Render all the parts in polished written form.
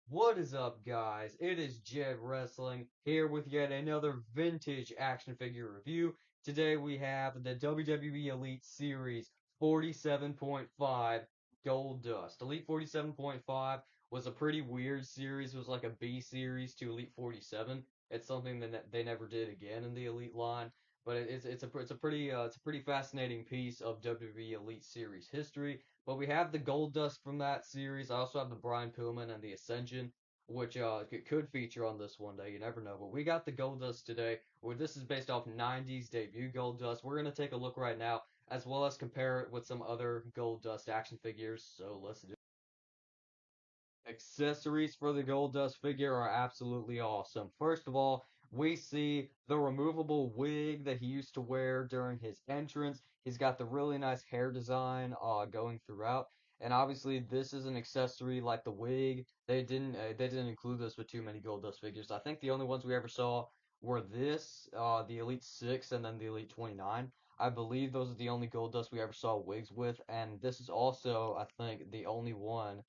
What is up, guys? It is Jed Wrestling here with yet another vintage action figure review. Today we have the WWE Elite Series 47.5 Goldust. Elite 47.5 was a pretty weird series. It was like a B series to Elite 47. It's something that they never did again in the Elite line, but it's a pretty fascinating piece of WWE Elite Series history. But we have the Goldust from that series. I also have the Brian Pillman and the Ascension, which could feature on this one day. You never know. But we got the Goldust today, where this is based off 90s debut Goldust. We're gonna take a look right now, as well as compare it with some other Goldust action figures. So let's do it. Accessories for the Goldust figure are absolutely awesome. First of all, we see the removable wig that he used to wear during his entrance. He's got the really nice hair design going throughout. And obviously this is an accessory like the wig. They didn't include this with too many Goldust figures. I think the only ones we ever saw were the Elite 6 and then the Elite 29. I believe those are the only Goldust we ever saw wigs with, and this is also, I think, the only one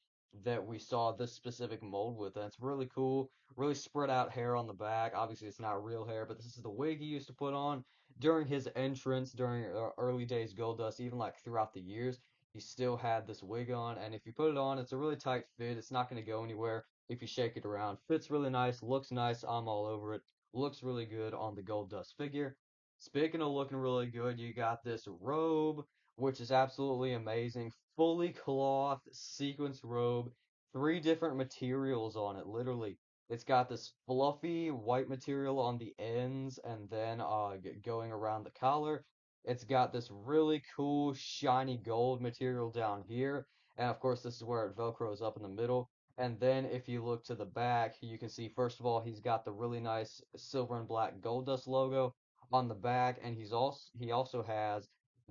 that we saw this specific mold with. And it's really cool, really spread out hair on the back. Obviously, it's not real hair, but this is the wig he used to put on during his entrance during early days Goldust, even like throughout the years. He still had this wig on, and if you put it on, it's a really tight fit. It's not going to go anywhere if you shake it around. Fits really nice, looks nice. I'm all over it. Looks really good on the Goldust figure. Speaking of looking really good, you got this robe which is absolutely amazing. Fully cloth sequence robe, three different materials on it, literally. It's got this fluffy white material on the ends and then going around the collar. It's got this really cool shiny gold material down here. And of course, this is where it velcros up in the middle. And then if you look to the back, you can see, first of all, he's got the really nice silver and black Goldust logo on the back, and he also has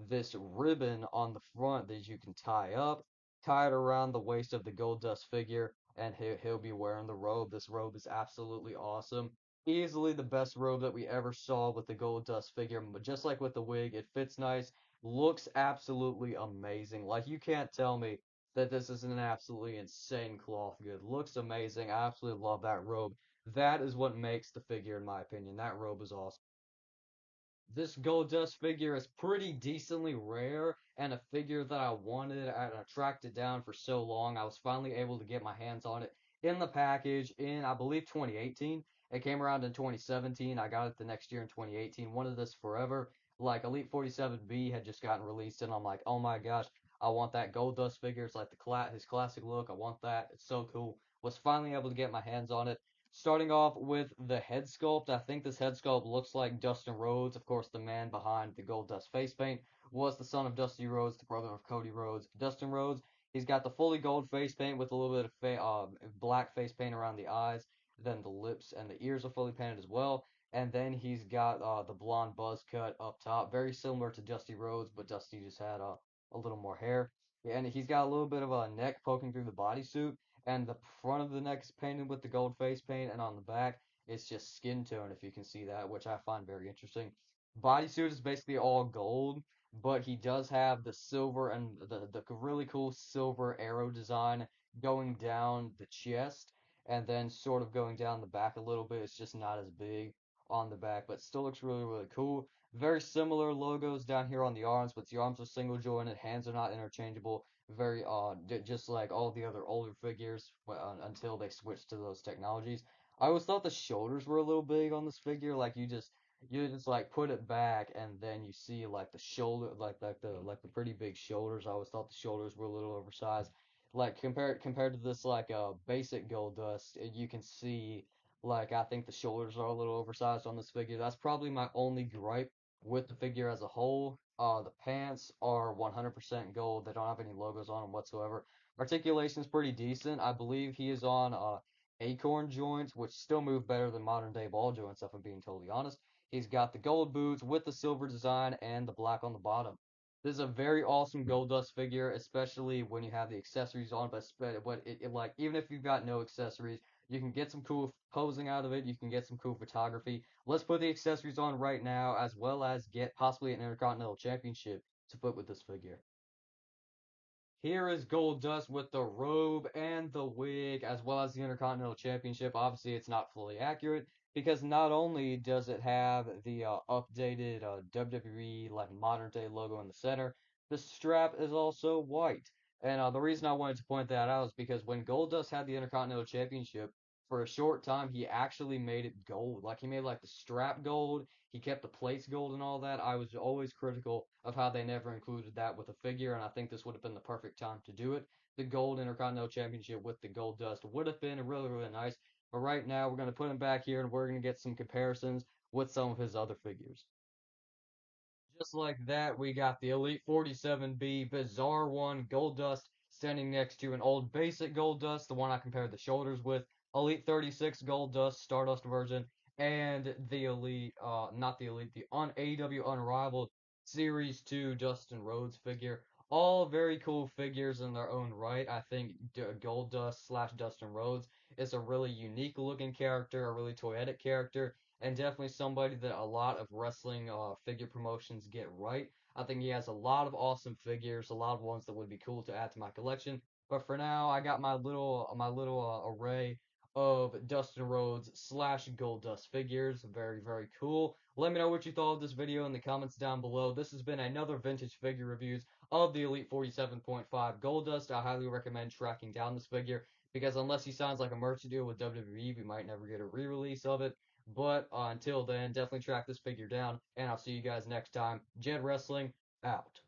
this ribbon on the front that you can tie up, tie it around the waist of the Goldust figure, and he'll be wearing the robe. This robe is absolutely awesome. Easily the best robe that we ever saw with the Goldust figure, but just like with the wig, it fits nice, looks absolutely amazing. Like you can't tell me that this isn't an absolutely insane cloth good. Looks amazing. I absolutely love that robe. That is what makes the figure, in my opinion. That robe is awesome. This Goldust figure is pretty decently rare and a figure that I wanted and tracked it down for so long. I was finally able to get my hands on it in the package in, I believe, 2018. It came around in 2017. I got it the next year in 2018. Wanted this forever. Like Elite 47B had just gotten released, and I'm like, oh my gosh, I want that Goldust figure. It's like his classic look. I want that. It's so cool. Was finally able to get my hands on it. Starting off with the head sculpt, I think this head sculpt looks like Dustin Rhodes. Of course, the man behind the Goldust face paint was the son of Dusty Rhodes, the brother of Cody Rhodes. Dustin Rhodes, he's got the fully gold face paint with a little bit of black face paint around the eyes. Then the lips and the ears are fully painted as well. And then he's got the blonde buzz cut up top, very similar to Dusty Rhodes, but Dusty just had a little more hair. Yeah, and he's got a little bit of a neck poking through the bodysuit, and the front of the neck is painted with the gold face paint, and on the back it's just skin tone, if you can see that, which I find very interesting. Bodysuit is basically all gold, but he does have the silver and the really cool silver arrow design going down the chest, and then sort of going down the back a little bit. It's just not as big on the back, but still looks really, really cool. Very similar logos down here on the arms, but the arms are single jointed, hands are not interchangeable, very just like all the other older figures until they switched to those technologies. I always thought the shoulders were a little big on this figure. Like you just like put it back and then you see like the shoulder like the pretty big shoulders. I always thought the shoulders were a little oversized. Like compared to this like basic Gold Dust, you can see like I think the shoulders are a little oversized on this figure. That's probably my only gripe with the figure as a whole. The pants are 100% gold. They don't have any logos on them whatsoever. Articulation's pretty decent. I believe he is on acorn joints, which still move better than modern day ball joints, if I'm being totally honest. He's got the gold boots with the silver design and the black on the bottom. This is a very awesome Gold Dust figure, especially when you have the accessories on. But like even if you've got no accessories, you can get some cool posing out of it. You can get some cool photography. Let's put the accessories on right now, as well as get possibly an Intercontinental Championship to put with this figure. Here is Goldust with the robe and the wig. as well as the Intercontinental Championship. Obviously, it's not fully accurate because not only does it have the updated WWE like modern day logo in the center, the strap is also white. And the reason I wanted to point that out is because when Goldust had the Intercontinental Championship, for a short time, he actually made it gold. Like he made like the strap gold, he kept the plates gold and all that. I was always critical of how they never included that with a figure, and I think this would have been the perfect time to do it. The gold Intercontinental Championship with the gold dust would have been really, really nice. But right now, we're going to put him back here and we're going to get some comparisons with some of his other figures. Just like that, we got the Elite 47B Bizarre One Gold Dust standing next to an old basic Gold Dust, the one I compared the shoulders with, Elite 36 Gold Dust Stardust version, and the Elite, not the Elite, the AEW Unrivaled Series 2 Dustin Rhodes figure. All very cool figures in their own right. I think Gold Dust slash Dustin Rhodes is a really unique looking character, a really toyetic character, and definitely somebody that a lot of wrestling figure promotions get right. I think he has a lot of awesome figures, a lot of ones that would be cool to add to my collection. But for now, I got my little array of Dustin Rhodes slash Goldust figures. Very, very cool. Let me know what you thought of this video in the comments down below. This has been another vintage figure reviews of the Elite 47.5 Goldust. I highly recommend tracking down this figure because unless he signs like a merch deal with WWE, we might never get a re-release of it. But until then, definitely track this figure down, and I'll see you guys next time. Jed Wrestling out.